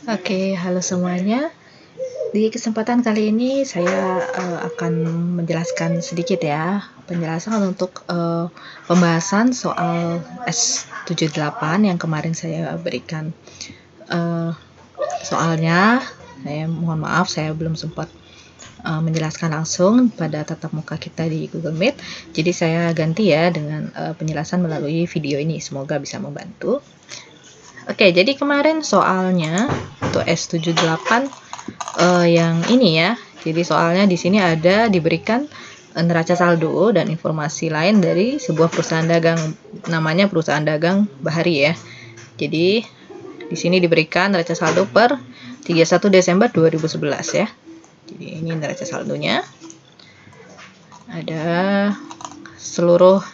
Oke, halo semuanya. Di kesempatan kali ini saya akan menjelaskan sedikit ya, penjelasan untuk pembahasan soal S78 yang kemarin saya berikan. Soalnya, saya mohon maaf saya belum sempat menjelaskan langsung pada tatap muka kita di Google Meet. Jadi saya ganti ya dengan penjelasan melalui video ini. Semoga bisa membantu. Oke, jadi kemarin soalnya untuk S78 yang ini ya. Jadi soalnya di sini ada diberikan neraca saldo dan informasi lain dari sebuah perusahaan dagang, namanya perusahaan dagang Bahari ya. Jadi di sini diberikan neraca saldo per 31 Desember 2011 ya. Jadi ini neraca saldonya. Ada seluruh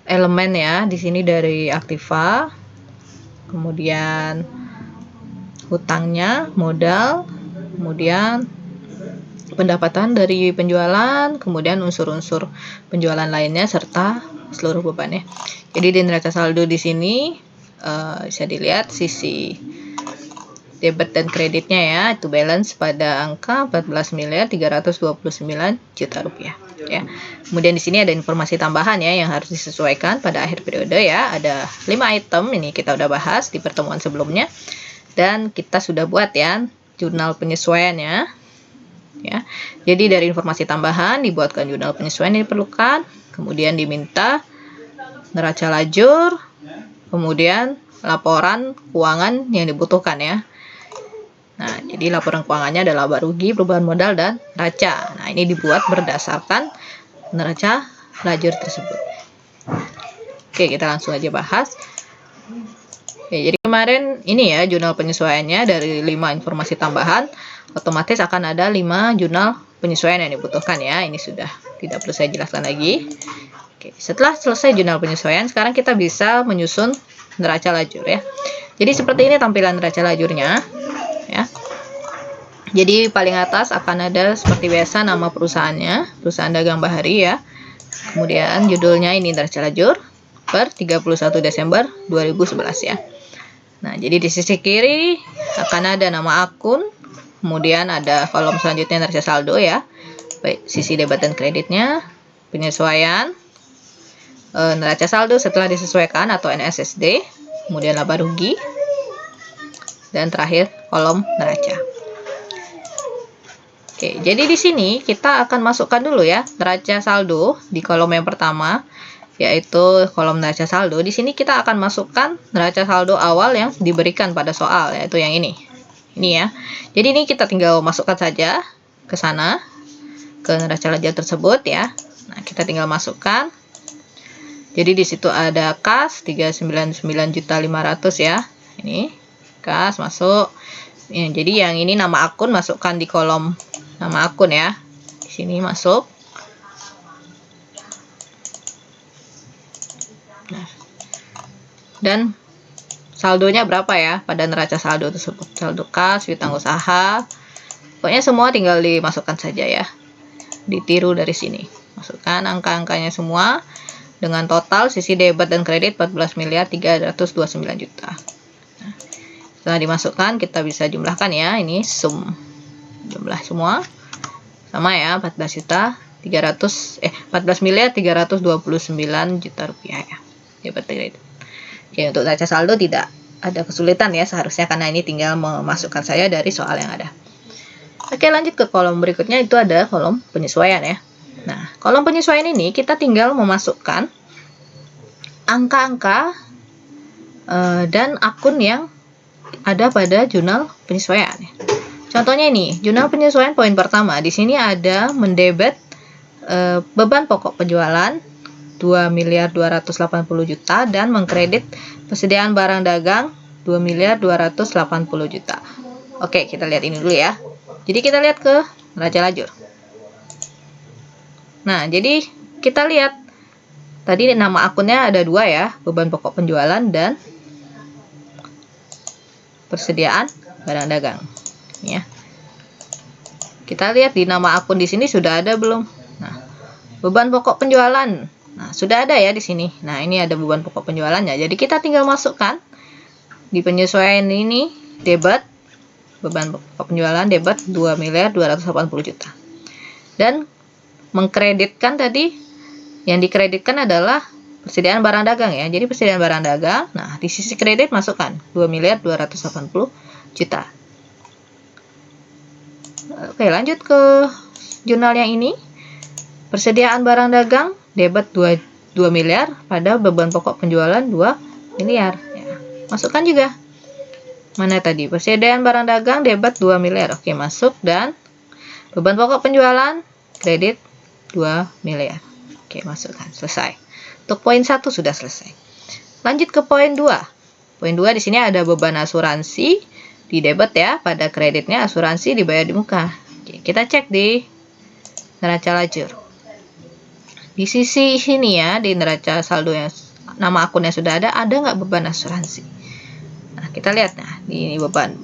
elemen ya di sini dari aktiva, kemudian hutangnya, modal, kemudian pendapatan dari penjualan, kemudian unsur-unsur penjualan lainnya serta seluruh bebannya. Jadi di neraca saldo di sini bisa dilihat sisi debit dan kreditnya ya, itu balance pada angka 14.329 juta rupiah ya. Kemudian di sini ada informasi tambahan ya yang harus disesuaikan pada akhir periode ya. Ada 5 item ini kita udah bahas di pertemuan sebelumnya dan kita sudah buat ya jurnal penyesuaiannya ya. Jadi dari informasi tambahan dibuatkan jurnal penyesuaian yang diperlukan, kemudian diminta neraca lajur, kemudian laporan keuangan yang dibutuhkan ya. Nah, jadi laporan keuangannya adalah laba rugi, perubahan modal, dan neraca. Nah, ini dibuat berdasarkan neraca lajur tersebut. Oke, kita langsung aja bahas. Oke, jadi kemarin ini ya jurnal penyesuaiannya dari 5 informasi tambahan, otomatis akan ada 5 jurnal penyesuaian yang dibutuhkan ya. Ini sudah tidak perlu saya jelaskan lagi. Oke, setelah selesai jurnal penyesuaian, sekarang kita bisa menyusun neraca lajur ya. Jadi seperti ini tampilan neraca lajurnya ya. Jadi paling atas akan ada seperti biasa nama perusahaannya, perusahaan dagang Bahari ya. Kemudian judulnya ini neraca lajur per 31 Desember 2011 ya. Nah, jadi di sisi kiri akan ada nama akun, kemudian ada kolom selanjutnya neraca saldo ya, baik sisi debit dan kreditnya, penyesuaian, neraca saldo setelah disesuaikan atau NSSD, kemudian laba rugi, dan terakhir kolom neraca. Oke, jadi di sini kita akan masukkan dulu ya neraca saldo di kolom yang pertama, yaitu kolom neraca saldo. Di sini kita akan masukkan neraca saldo awal yang diberikan pada soal, yaitu yang ini. Ini ya. Jadi ini kita tinggal masukkan saja ke sana, ke neraca lajur tersebut ya. Nah, kita tinggal masukkan. Jadi di situ ada kas 399.500 ya. Ini kas masuk. Ya, jadi yang ini nama akun masukkan di kolom nama akun ya. Di sini masuk. Nah, dan saldonya berapa ya pada neraca saldo tersebut. Saldo kas, piutang usaha. Pokoknya semua tinggal dimasukkan saja ya. Ditiru dari sini. Masukkan angka-angkanya semua dengan total sisi debit dan kredit 14.329.000.000. Nah, setelah dimasukkan kita bisa jumlahkan ya. Ini sum jumlah semua sama ya 14.329.000.000 rupiah ya. Debit kredit. Oke, untuk neraca saldo tidak ada kesulitan ya seharusnya karena ini tinggal memasukkan saya dari soal yang ada. Oke, lanjut ke kolom berikutnya, itu ada kolom penyesuaian ya. Nah, kolom penyesuaian ini kita tinggal memasukkan angka-angka dan akun yang ada pada jurnal penyesuaian. Contohnya ini, jurnal penyesuaian poin pertama. Di sini ada mendebet beban pokok penjualan 2.280.000.000 dan mengkredit persediaan barang dagang 2.280.000.000. Oke, kita lihat ini dulu ya. Jadi kita lihat ke neraca lajur. Nah, jadi kita lihat tadi nama akunnya ada 2 ya, beban pokok penjualan dan persediaan barang dagang. Ya. Kita lihat di nama akun di sini sudah ada belum? Nah, beban pokok penjualan. Nah, sudah ada ya di sini. Nah, ini ada beban pokok penjualannya. Jadi kita tinggal masukkan di penyesuaian ini debit beban pokok penjualan debit 2.280 juta. Dan mengkreditkan tadi, yang dikreditkan adalah persediaan barang dagang ya. Jadi persediaan barang dagang, nah di sisi kredit masukkan 2.280 juta. Oke, lanjut ke jurnal yang ini. Persediaan barang dagang debit 2 miliar pada beban pokok penjualan 2 miliar ya. Masukkan juga. Mana tadi? Persediaan barang dagang debit 2 miliar. Oke, masuk. Dan beban pokok penjualan kredit 2 miliar. Oke, masukkan. Selesai. Untuk poin 1 sudah selesai. Lanjut ke poin 2. Poin 2 di sini ada beban asuransi di debit ya. Pada kreditnya asuransi dibayar di muka. Oke, kita cek di neraca lajur. Di sisi sini ya, di neraca saldo yang nama akunnya sudah ada nggak beban asuransi? Nah, kita lihat, nah, ini beban.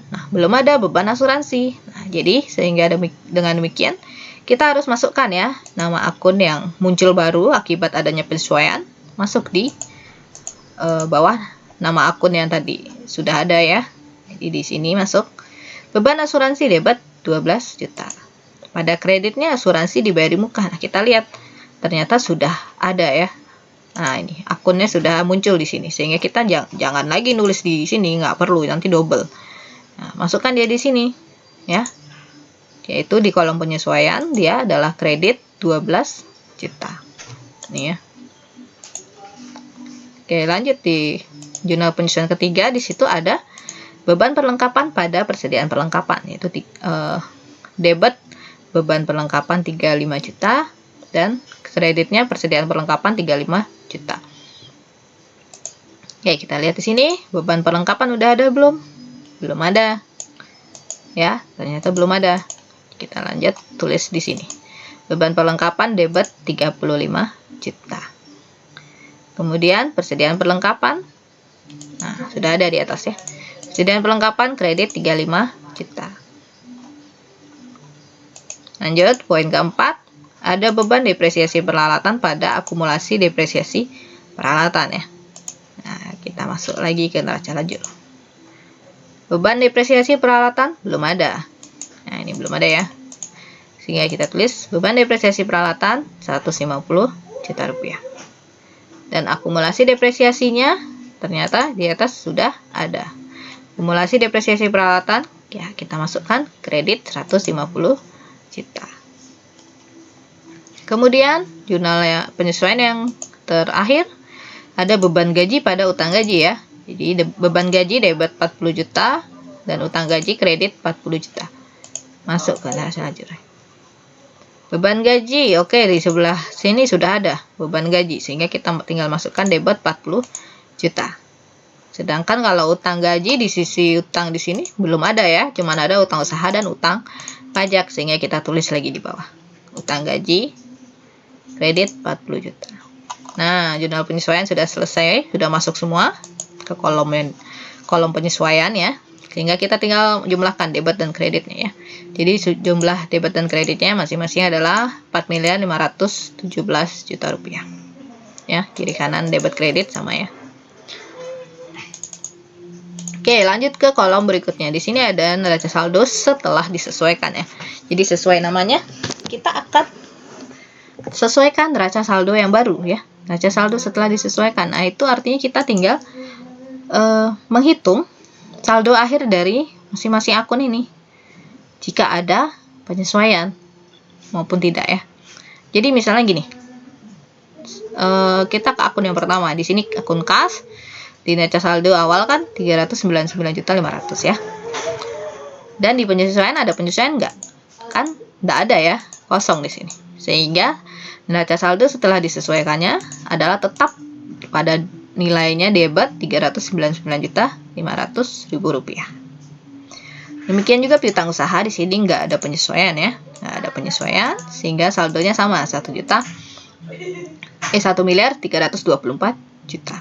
Nah, belum ada beban asuransi. Nah, jadi sehingga dengan demikian kita harus masukkan ya nama akun yang muncul baru akibat adanya penyesuaian, masuk di bawah nama akun yang tadi sudah ada ya. Jadi di sini masuk beban asuransi debit 12 juta. Pada kreditnya asuransi dibayar di muka. Nah, kita lihat ternyata sudah ada ya. Nah, ini akunnya sudah muncul di sini, sehingga kita jangan lagi nulis di sini, nggak perlu, nanti double. Nah, masukkan dia di sini ya, yaitu di kolom penyesuaian dia adalah kredit 12 juta nih ya. Oke, lanjut di jurnal penyesuaian ketiga. Di situ ada beban perlengkapan pada persediaan perlengkapan, yaitu debit beban perlengkapan 35 juta dan kreditnya persediaan perlengkapan 35 juta. Oke, kita lihat di sini beban perlengkapan udah ada belum? Belum ada. Ya, ternyata belum ada. Kita lanjut tulis di sini. Beban perlengkapan debit 35 juta. Kemudian persediaan perlengkapan. Nah, sudah ada di atas ya. Persediaan perlengkapan kredit 35 juta. Lanjut, poin keempat. Ada beban depresiasi peralatan pada akumulasi depresiasi peralatan ya. Nah, kita masuk lagi ke neraca lajur. Beban depresiasi peralatan belum ada. Nah, ini belum ada ya. Sehingga kita tulis beban depresiasi peralatan 150 juta rupiah. Dan akumulasi depresiasinya ternyata di atas sudah ada. Akumulasi depresiasi peralatan ya, kita masukkan kredit 150 juta. Kemudian jurnal penyesuaian yang terakhir ada beban gaji pada utang gaji ya. Jadi beban gaji debit 40 juta dan utang gaji kredit 40 juta. Masuk ke neraca lajur. Beban gaji, oke, di sebelah sini sudah ada beban gaji, sehingga kita tinggal masukkan debit 40 juta. Sedangkan kalau utang gaji di sisi utang di sini belum ada ya, cuman ada utang usaha dan utang pajak, sehingga kita tulis lagi di bawah. Utang gaji kredit 40 juta. Nah, jurnal penyesuaian sudah selesai, sudah masuk semua ke kolom penyesuaian ya. Sehingga kita tinggal jumlahkan debit dan kreditnya ya. Jadi jumlah debit dan kreditnya masing-masing adalah 4.517 juta rupiah. Ya, kiri kanan debit kredit sama ya. Oke, lanjut ke kolom berikutnya. Di sini ada neraca saldo setelah disesuaikan ya. Jadi sesuai namanya, kita akan sesuaikan neraca saldo yang baru ya. Neraca saldo setelah disesuaikan. Nah, itu artinya kita tinggal menghitung saldo akhir dari masing-masing akun ini. Jika ada penyesuaian maupun tidak ya. Jadi misalnya gini. Kita ke akun yang pertama. Di sini akun kas. Di neraca saldo awal kan 399.500 ya. Dan di penyesuaian ada penyesuaian enggak? Kan enggak ada ya. Kosong di sini. Sehingga neraca saldo setelah disesuaikannya adalah tetap pada nilainya debit 399.500.000 rupiah. Demikian juga piutang usaha, di sini nggak ada penyesuaian ya, nggak ada penyesuaian sehingga saldonya sama 1.324 juta.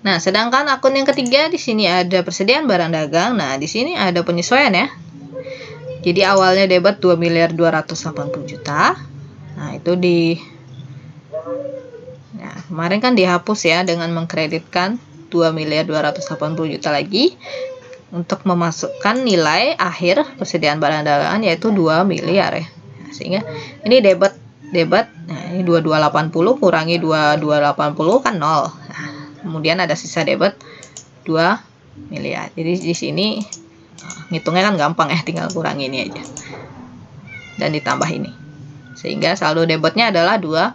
Nah, sedangkan akun yang ketiga di sini ada persediaan barang dagang. Nah, di sini ada penyesuaian ya. Jadi awalnya debit 2.280 juta. Nah, itu kemarin kan dihapus ya dengan mengkreditkan 2.280 juta lagi. untuk memasukkan nilai akhir persediaan barang dagangan yaitu 2 miliar ya. Sehingga ini debit. Nah, ini 2280 kurangi 2280 kan 0. Nah, kemudian ada sisa debit 2 miliar. Jadi di sini ngitungnya kan gampang ya, tinggal kurangi ini aja. Dan ditambah ini. Sehingga saldo debitnya adalah 2.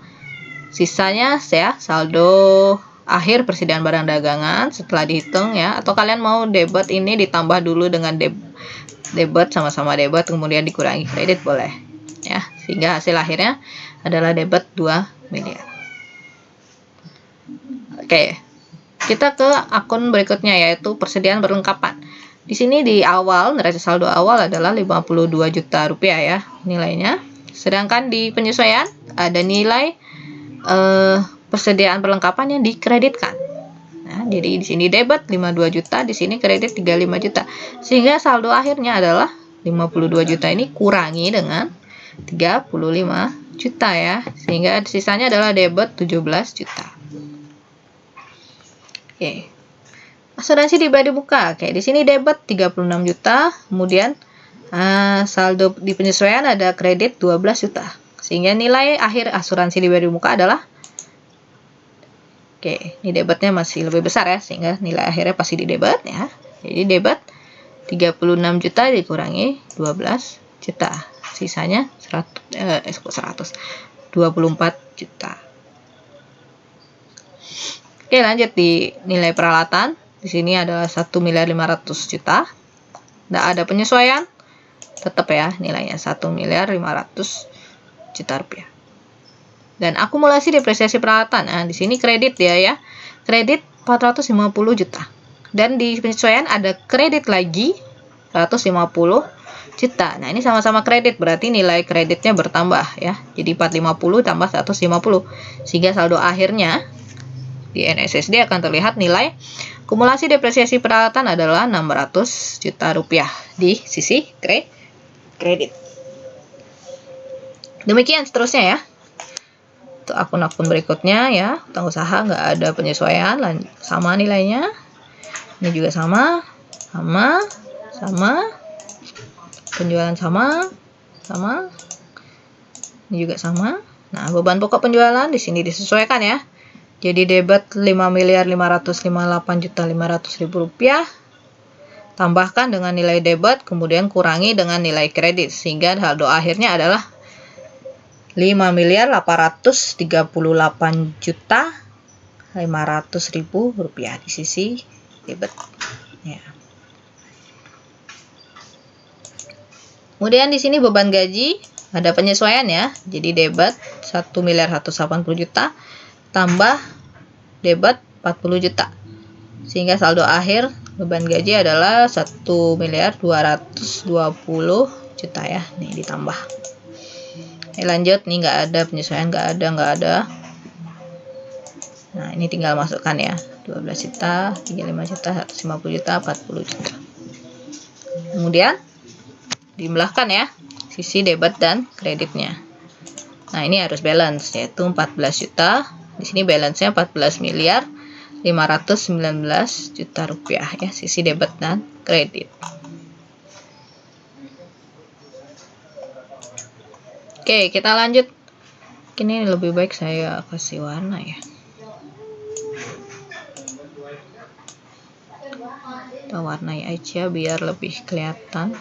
Sisanya ya saldo akhir persediaan barang dagangan setelah dihitung ya, atau kalian mau debit ini ditambah dulu dengan debit sama-sama debit kemudian dikurangi kredit boleh ya, sehingga hasil akhirnya adalah debit 2 miliar. Oke, kita ke akun berikutnya yaitu persediaan perlengkapan. Di sini di awal neraca saldo awal adalah 52 juta rupiah ya nilainya, sedangkan di penyesuaian ada nilai persediaan perlengkapan yang dikreditkan. Nah, jadi di sini debit 52 juta, di sini kredit 35 juta. Sehingga saldo akhirnya adalah 52 juta ini kurangi dengan 35 juta ya. Sehingga sisanya adalah debit 17 juta. Oke. Asuransi dibagi buka. Oke, di sini debit 36 juta, kemudian saldo di penyesuaian ada kredit 12 juta. Sehingga nilai akhir asuransi dibagi muka adalah, oke, ini debitnya masih lebih besar ya, sehingga nilai akhirnya pasti di debit ya. Jadi debit 36 juta dikurangi 12 juta. Sisanya 24 juta. Oke, lanjut di nilai peralatan. Di sini adalah 1.500.000 juta. Nggak ada penyesuaian. Tetap ya nilainya 1.500.000 juta rupiah. Dan akumulasi depresiasi peralatan. Nah, di sini kredit ya. Kredit 450 juta. Dan di penyesuaian ada kredit lagi 150 juta. Nah, ini sama-sama kredit, berarti nilai kreditnya bertambah ya. Jadi 450 tambah 150. Sehingga saldo akhirnya di NSSD akan terlihat nilai akumulasi depresiasi peralatan adalah 600 juta rupiah di sisi kredit. Demikian seterusnya ya. Untuk akun-akun berikutnya ya, utang usaha nggak ada penyesuaian, sama nilainya. Ini juga sama. Penjualan sama. Ini juga sama. Nah, beban pokok penjualan di sini disesuaikan ya. Jadi debit 5.558.500.000 rupiah. Tambahkan dengan nilai debit, kemudian kurangi dengan nilai kredit, sehingga saldo akhirnya adalah 5.838.500.000 rupiah di sisi debit ya. Kemudian di sini beban gaji ada penyesuaian ya. Jadi debit 1.180 juta tambah debit 40 juta. Sehingga saldo akhir beban gaji adalah 1.220 juta ya. Nih ditambah. Lanjut, nih nggak ada penyesuaian, nggak ada. Nah, ini tinggal masukkan ya. 12 juta, 35 juta, 150 juta, 40 juta. Kemudian dijumlahkan ya sisi debit dan kreditnya. Nah, ini harus balance yaitu 14 juta. Di sini balance-nya 14.519 juta rupiah ya, sisi debit dan kredit. Oke, kita lanjut. Ini lebih baik saya kasih warna ya. Kita warnai aja biar lebih kelihatan.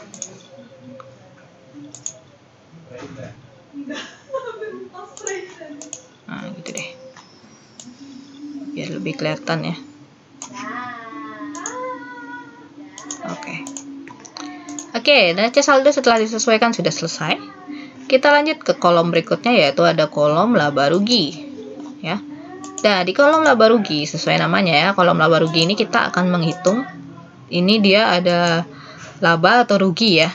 Nah, gitu deh. Biar lebih kelihatan ya. Oke, neraca saldo setelah disesuaikan sudah selesai. Kita lanjut ke kolom berikutnya yaitu ada kolom laba rugi ya. Nah, di kolom laba rugi sesuai namanya ya, kolom laba rugi ini kita akan menghitung ini dia ada laba atau rugi ya.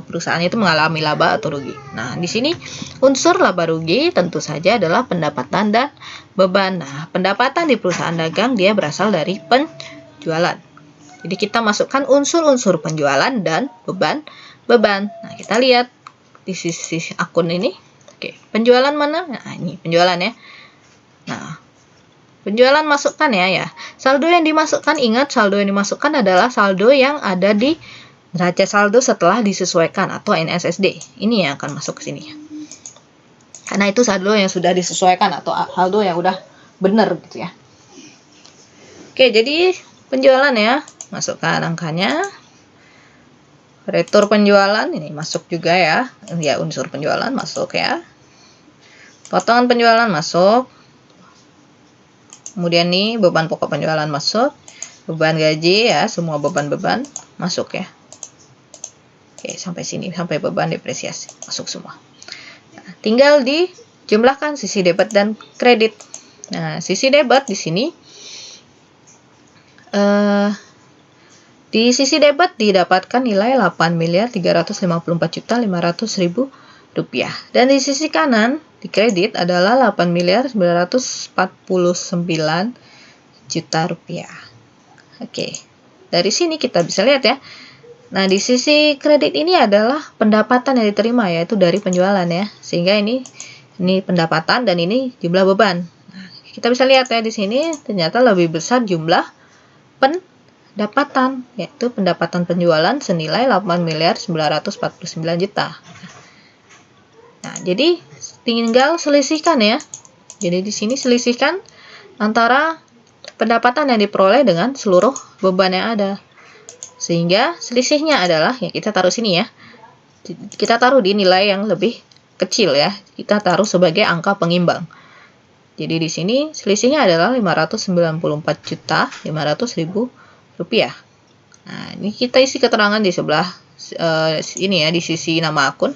Perusahaan itu mengalami laba atau rugi. Nah, di sini unsur laba rugi tentu saja adalah pendapatan dan beban. Nah, pendapatan di perusahaan dagang dia berasal dari penjualan. Jadi kita masukkan unsur-unsur penjualan dan beban. Nah, kita lihat di sisi akun ini. Oke, penjualan mana? Nah, ini penjualan ya. Nah, penjualan masukkan ya. Saldo yang dimasukkan, ingat saldo yang dimasukkan adalah saldo yang ada di neraca saldo setelah disesuaikan atau NSSD. Ini yang akan masuk ke sini. Karena itu saldo yang sudah disesuaikan atau saldo yang udah benar gitu ya. Oke, jadi penjualan ya, masukkan angkanya. Retur penjualan ini masuk juga ya. Ya, unsur penjualan masuk ya. Potongan penjualan masuk. Kemudian nih beban pokok penjualan masuk. Beban gaji ya, semua beban-beban masuk ya. Oke, sampai sini, sampai beban depresiasi masuk semua. Nah, tinggal dijumlahkan sisi debit dan kredit. Nah, sisi debit di sini di sisi debit didapatkan nilai 8.354.500.000 rupiah. Dan di sisi kanan di kredit adalah 8.949 juta rupiah. Oke, dari sini kita bisa lihat ya. Nah, di sisi kredit ini adalah pendapatan yang diterima, yaitu dari penjualan ya. Sehingga ini pendapatan dan ini jumlah beban. Nah, kita bisa lihat ya di sini ternyata lebih besar jumlah pendapatan, yaitu pendapatan penjualan senilai 8.949 juta. Nah, jadi tinggal selisihkan ya. Jadi di sini selisihkan antara pendapatan yang diperoleh dengan seluruh beban yang ada. Sehingga selisihnya adalah, ya kita taruh sini ya. Kita taruh di nilai yang lebih kecil ya. Kita taruh sebagai angka pengimbang. Jadi di sini selisihnya adalah 594.500.000 rupiah. Nah, ini kita isi keterangan di sebelah ini ya, di sisi nama akun.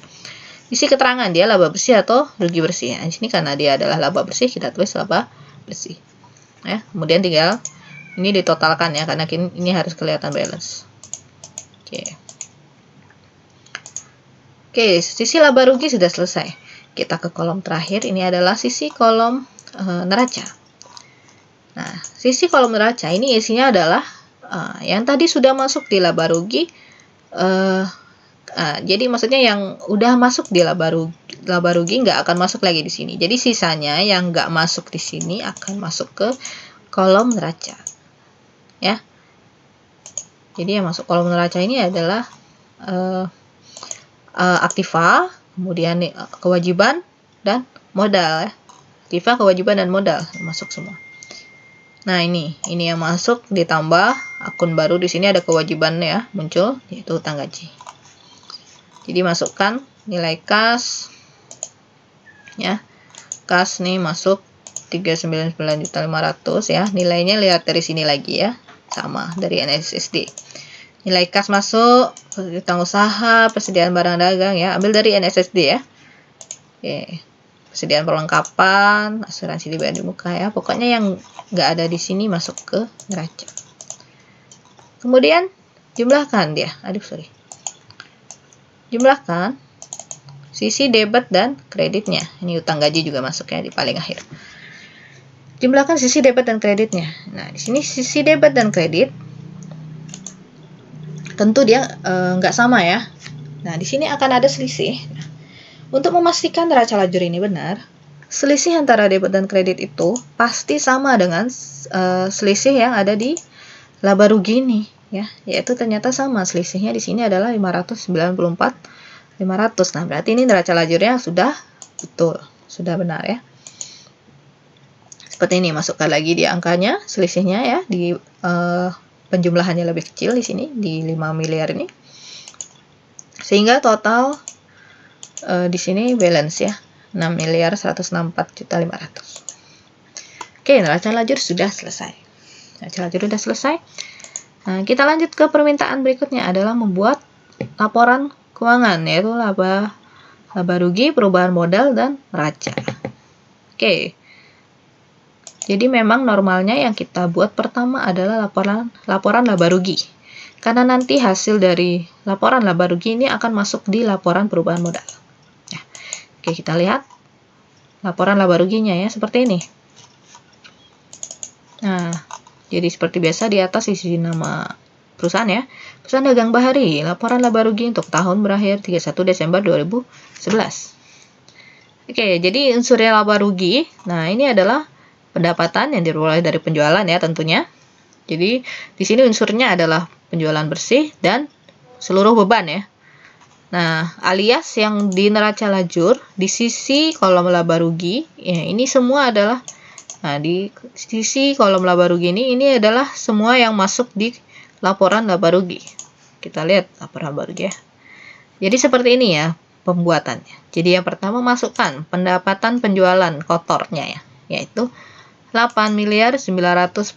Isi keterangan dia laba bersih atau rugi bersih. Nah, di sini karena dia adalah laba bersih, kita tulis laba bersih. Ya, kemudian tinggal ini ditotalkan ya, karena ini harus kelihatan balance. Oke, sisi laba rugi sudah selesai. Kita ke kolom terakhir, ini adalah sisi kolom neraca. Nah, sisi kolom neraca ini isinya adalah yang tadi sudah masuk di laba rugi. Jadi maksudnya yang udah masuk di laba rugi nggak akan masuk lagi di sini. Jadi sisanya yang nggak masuk di sini akan masuk ke kolom neraca. Ya. Jadi yang masuk kolom neraca ini adalah aktiva, kemudian kewajiban dan modal ya. Aktiva, kewajiban dan modal masuk semua. Nah, ini yang masuk ditambah akun baru, di sini ada kewajibannya ya, muncul yaitu hutang gaji. Jadi masukkan nilai kas ya. Kas nih masuk 399.500 ya. Nilainya lihat dari sini lagi ya. Sama dari NSSD. Nilai kas masuk, hutang usaha, persediaan barang dagang ya. Ambil dari NSSD ya. Oke. Persediaan perlengkapan, asuransi dibayar di muka ya. Pokoknya yang nggak ada di sini masuk ke neraca. Kemudian jumlahkan dia. Jumlahkan sisi debit dan kreditnya. Ini hutang gaji juga masuk ya di paling akhir. Jumlahkan sisi debit dan kreditnya. Nah, di sini sisi debit dan kredit tentu dia nggak sama ya. Nah, di sini akan ada selisih. Untuk memastikan neraca lajur ini benar, selisih antara debit dan kredit itu pasti sama dengan selisih yang ada di laba rugi ini ya, yaitu ternyata sama selisihnya di sini adalah 594.500. Nah, berarti ini neraca lajurnya sudah betul, sudah benar ya. Seperti ini, masukkan lagi di angkanya, selisihnya ya, di penjumlahannya lebih kecil di sini di 5 miliar ini. Sehingga total di sini balance ya, 6.164.500.000. Oke, neraca lajur sudah selesai. Neraca lajur sudah selesai. Nah, kita lanjut ke permintaan berikutnya adalah membuat laporan keuangan, yaitu laba rugi, perubahan modal, dan neraca. Oke. Jadi memang normalnya yang kita buat pertama adalah laporan laba rugi. Karena nanti hasil dari laporan laba rugi ini akan masuk di laporan perubahan modal. Nah, oke, kita lihat laporan laba ruginya ya, seperti ini. Nah, jadi seperti biasa di atas isi nama perusahaan ya. Perusahaan Dagang Bahari, laporan laba rugi untuk tahun berakhir 31 Desember 2011. Oke, jadi unsurnya laba rugi. Nah, ini adalah pendapatan yang diperoleh dari penjualan ya tentunya. Jadi di sini unsurnya adalah penjualan bersih dan seluruh beban ya. Nah, alias yang di neraca lajur di sisi kolom laba rugi, ya ini semua adalah, nah di sisi kolom laba rugi ini adalah semua yang masuk di laporan laba rugi. Kita lihat laporan laba rugi ya. Jadi seperti ini ya pembuatannya. Jadi yang pertama masukkan pendapatan penjualan kotornya ya, yaitu 8.949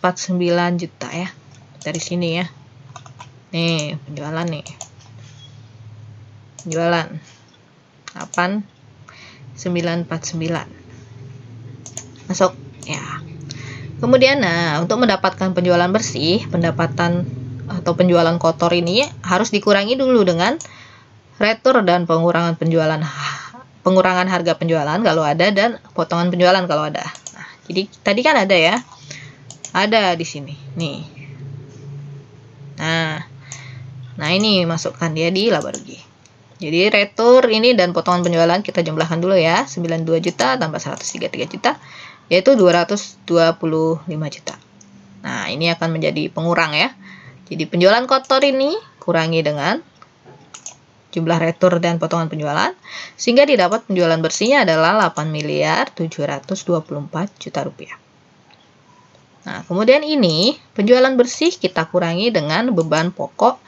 juta ya. Dari sini ya. Nih, penjualan nih. Penjualan 8.949 masuk ya. Kemudian nah, untuk mendapatkan penjualan bersih, pendapatan atau penjualan kotor ini harus dikurangi dulu dengan retur dan pengurangan harga penjualan kalau ada dan potongan penjualan kalau ada. Nah, jadi tadi kan ada ya. Ada di sini. Nih. Nah ini masukkan dia di laba rugi. Jadi retur ini dan potongan penjualan kita jumlahkan dulu ya. 92 juta tambah 133 juta yaitu 225 juta. Nah, ini akan menjadi pengurang ya. Jadi penjualan kotor ini kurangi dengan jumlah retur dan potongan penjualan sehingga didapat penjualan bersihnya adalah 8.724 juta rupiah. Nah, kemudian ini penjualan bersih kita kurangi dengan beban pokok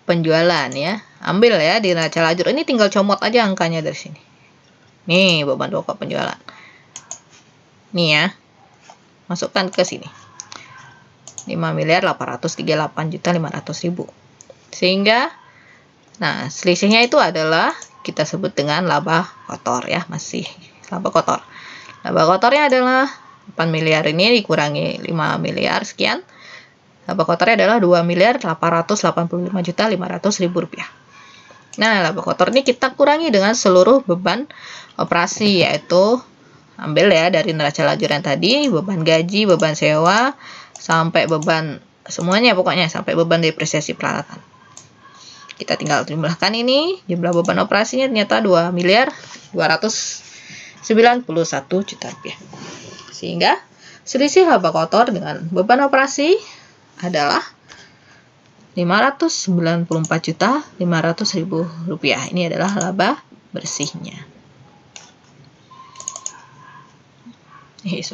penjualan ya. Ambil ya di neraca lajur ini tinggal comot aja angkanya dari sini. Nih beban pokok penjualan. Nih ya. Masukkan ke sini. 5.838.500.000. Sehingga nah, selisihnya itu adalah kita sebut dengan laba kotor ya, masih laba kotor. Laba kotornya adalah 8 miliar ini dikurangi 5 miliar sekian. Laba kotornya adalah 2.885.500.000 rupiah. Nah, laba kotor ini kita kurangi dengan seluruh beban operasi, yaitu ambil ya dari neraca lajur yang tadi, beban gaji, beban sewa, sampai beban semuanya pokoknya, sampai beban depresiasi peralatan. Kita tinggal jumlahkan ini, jumlah beban operasinya ternyata 2.291 juta rupiah. Sehingga selisih laba kotor dengan beban operasi adalah 594.500.000 rupiah. Ini adalah laba bersihnya. Ini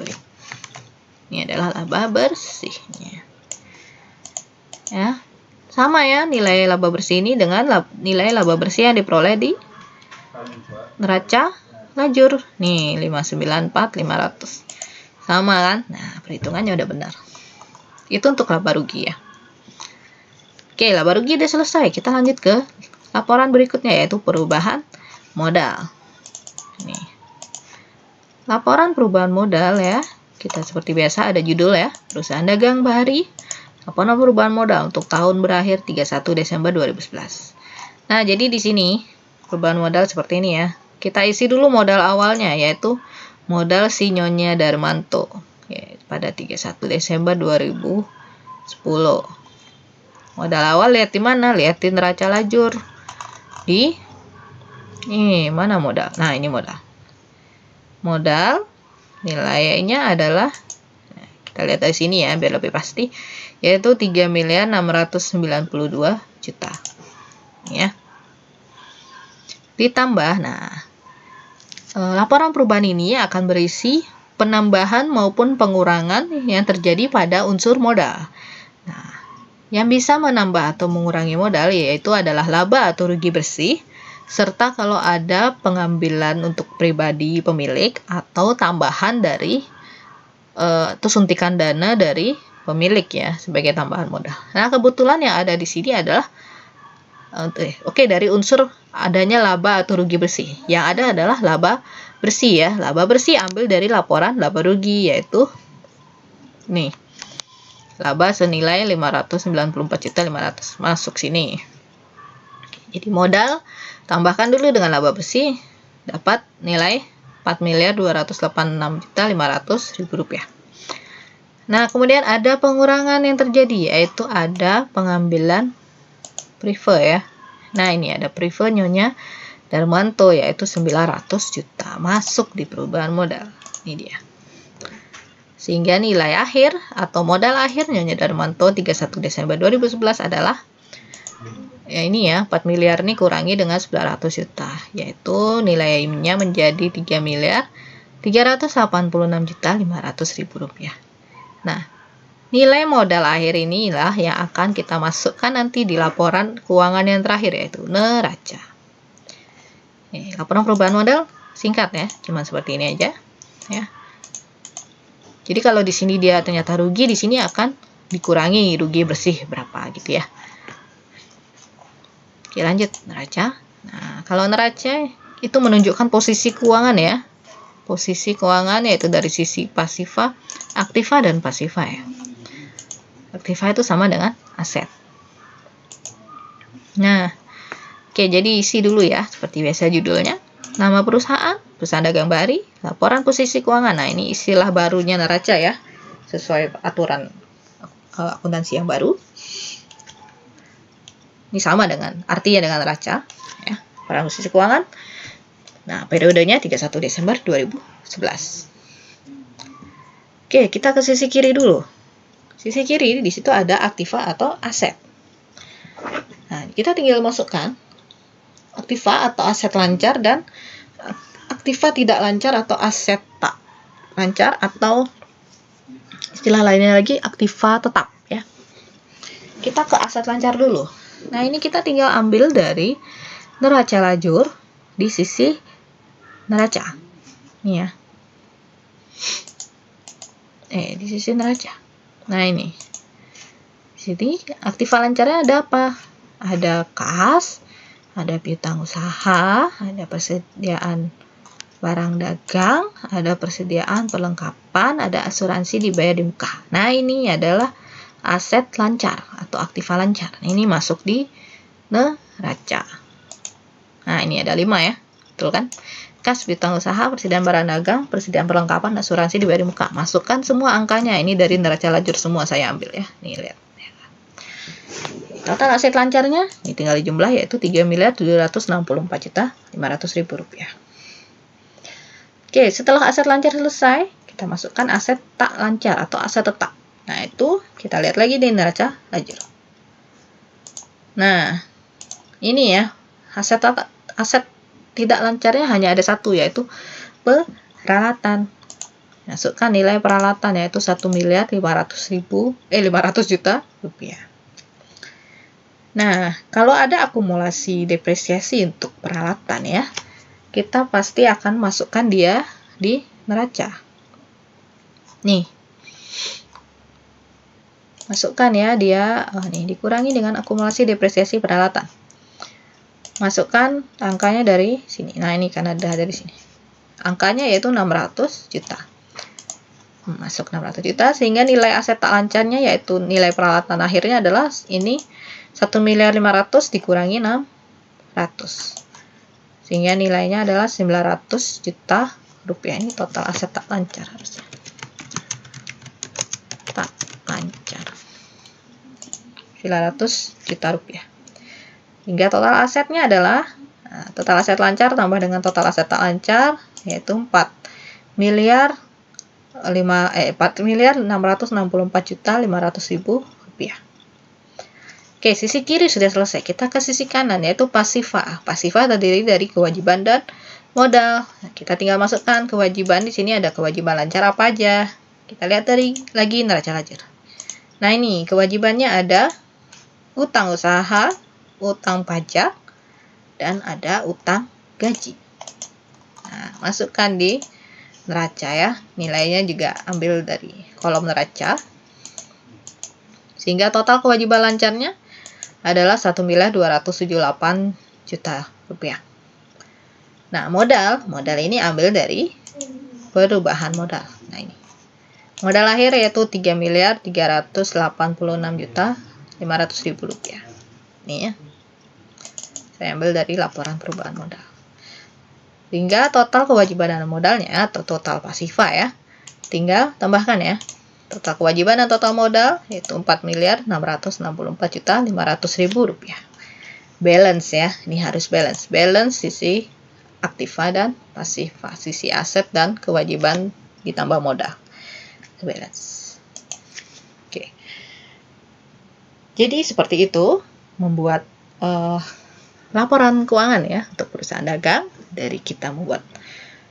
adalah laba bersihnya. Ya, sama ya nilai laba bersih ini dengan nilai laba bersih yang diperoleh di neraca lajur. Nih 594.500. Sama kan? Nah, perhitungannya udah benar. Itu untuk laba rugi ya. Oke, laba rugi udah selesai. Kita lanjut ke laporan berikutnya yaitu perubahan modal. Nih. Laporan perubahan modal ya. Kita seperti biasa ada judul ya. Perusahaan dagang Bahari. Laporan perubahan modal untuk tahun berakhir 31 Desember 2011. Nah, jadi di sini perubahan modal seperti ini ya. Kita isi dulu modal awalnya yaitu modal si Nyonya Darmanto ya, pada 31 Desember 2010. Modal awal lihat di mana? Lihat di neraca lajur. Di ini mana modal? Nah, ini modal. Modal nilainya adalah kita lihat dari sini ya biar lebih pasti yaitu 3.692 juta. Ya. Ditambah laporan perubahan ini akan berisi penambahan maupun pengurangan yang terjadi pada unsur modal. Nah, yang bisa menambah atau mengurangi modal yaitu adalah laba atau rugi bersih, serta kalau ada pengambilan untuk pribadi pemilik atau tambahan dari atau suntikan dana dari pemilik ya sebagai tambahan modal. Nah, kebetulan yang ada di sini adalah dari unsur adanya laba atau rugi bersih. Yang ada adalah laba bersih ya. Laba bersih ambil dari laporan laba rugi yaitu nih. Laba senilai 594.500 masuk sini. Jadi modal tambahkan dulu dengan laba bersih dapat nilai 4.286.500.000 rupiah. Nah, kemudian ada pengurangan yang terjadi yaitu ada pengambilan prive ya. Nah, ini ada prive Nyonya Darmanto yaitu 900 juta masuk di perubahan modal. Ini dia. Sehingga nilai akhir atau modal akhir Nyonya Darmanto 31 Desember 2011 adalah ya ini ya, 4 miliar ini kurangi dengan 900 juta, yaitu nilainya menjadi 3 miliar 386 juta 500 ribu rupiah. Nah, nilai modal akhir inilah yang akan kita masukkan nanti di laporan keuangan yang terakhir, yaitu neraca. Laporan perubahan modal singkat ya, cuma seperti ini aja ya. Jadi kalau di sini dia ternyata rugi, di sini akan dikurangi rugi bersih berapa gitu ya. Oke, lanjut neraca. Nah, kalau neraca itu menunjukkan posisi keuangan ya. Posisi keuangan yaitu dari sisi pasifa, aktiva, dan pasifa ya. Aktiva itu sama dengan aset. Nah, oke, jadi isi dulu ya, seperti biasa judulnya. Nama perusahaan, perusahaan dagang bari, laporan posisi keuangan. Nah, ini istilah barunya neraca ya, sesuai aturan akuntansi yang baru. Ini sama dengan, artinya dengan neraca ya, laporan posisi keuangan. Nah, periodenya 31 Desember 2011. Oke, kita ke sisi kiri dulu. Sisi kiri di situ ada aktiva atau aset. Nah, kita tinggal masukkan aktiva atau aset lancar dan aktiva tidak lancar atau aset tak lancar, atau istilah lainnya lagi aktiva tetap ya. Kita ke aset lancar dulu. Nah, ini kita tinggal ambil dari neraca lajur di sisi neraca. Ini ya. Di sisi neraca. Nah, ini. Di sini aktiva lancarnya ada apa? Ada kas, ada piutang usaha, ada persediaan barang dagang, ada persediaan perlengkapan, ada asuransi dibayar di muka. Nah, ini adalah aset lancar atau aktiva lancar. Ini masuk di neraca. Nah, ini ada 5 ya. Betul kan? Kas, piutang usaha, persediaan barang dagang, persediaan perlengkapan, asuransi dibayar di muka. Masukkan semua angkanya. Ini dari neraca lajur semua saya ambil ya. Nih, lihat. Total aset lancarnya, ini tinggal dijumlah, yaitu 3.764.500.000 rupiah. Oke, setelah aset lancar selesai, kita masukkan aset tak lancar atau aset tetap. Nah, itu kita lihat lagi di neraca lajur. Nah, ini ya, aset tidak lancarnya hanya ada satu, yaitu peralatan. Masukkan nilai peralatan, yaitu 1.500.000 rupiah. Nah, kalau ada akumulasi depresiasi untuk peralatan ya, kita pasti akan masukkan dia di neraca. Nih. Masukkan ya dia, nih dikurangi dengan akumulasi depresiasi peralatan. Masukkan angkanya dari sini. Nah, ini kan ada dari sini. Angkanya yaitu 600 juta. Masuk 600 juta sehingga nilai aset tak lancarnya yaitu nilai peralatan akhirnya adalah ini 1.500.000 dikurangi 600. Sehingga nilainya adalah 900 juta rupiah. Ini total aset tak lancar harusnya. Tak lancar. 900 juta rupiah. Hingga total asetnya adalah total aset lancar tambah dengan total aset tak lancar yaitu 4.664.500.000 rupiah. Oke, sisi kiri sudah selesai. Kita ke sisi kanan yaitu pasifa. Pasifa terdiri dari kewajiban dan modal. Nah, kita tinggal masukkan kewajiban. Di sini ada kewajiban lancar apa aja. Kita lihat lagi neraca lajur. Nah, ini kewajibannya ada utang usaha, utang pajak, dan ada utang gaji. Nah, masukkan di neraca ya. Nilainya juga ambil dari kolom neraca. Sehingga total kewajiban lancarnya adalah 1.278 juta rupiah. Nah, modal ini ambil dari perubahan modal. Nah, ini. Modal akhir yaitu 3.386.500.000 rupiah. Ini ya. Saya ambil dari laporan perubahan modal. Hingga total kewajiban dan modalnya atau total pasifa ya. Tinggal tambahkan ya. Total kewajiban dan total modal yaitu 4.664.500.000 rupiah. Balance ya, ini harus balance. Balance sisi aktiva dan pasifa, sisi aset dan kewajiban ditambah modal. balance. Oke. Jadi seperti itu membuat laporan keuangan ya untuk perusahaan dagang, dari kita membuat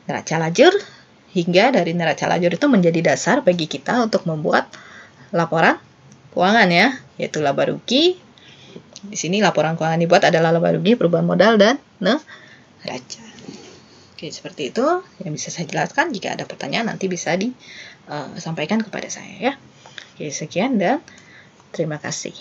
neraca lajur hingga dari neraca lajur itu menjadi dasar bagi kita untuk membuat laporan keuangan ya, yaitu laba rugi. Di sini laporan keuangan dibuat adalah laba rugi, perubahan modal, dan neraca. Oke, seperti itu yang bisa saya jelaskan. Jika ada pertanyaan nanti bisa disampaikan kepada saya ya. Oke, sekian dan terima kasih.